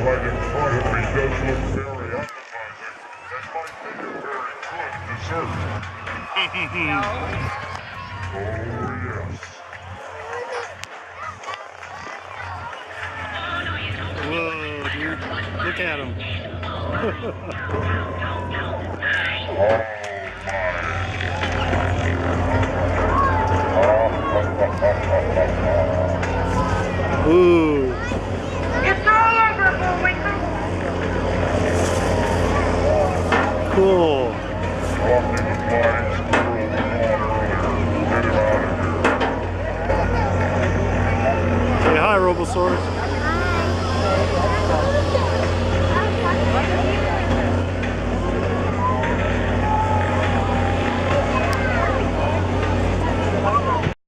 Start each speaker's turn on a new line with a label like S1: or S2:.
S1: right in front of me does look very appetizing, and might make a very good dessert. Oh, yes.
S2: Whoa, dude. Look at him.
S1: Oh, my.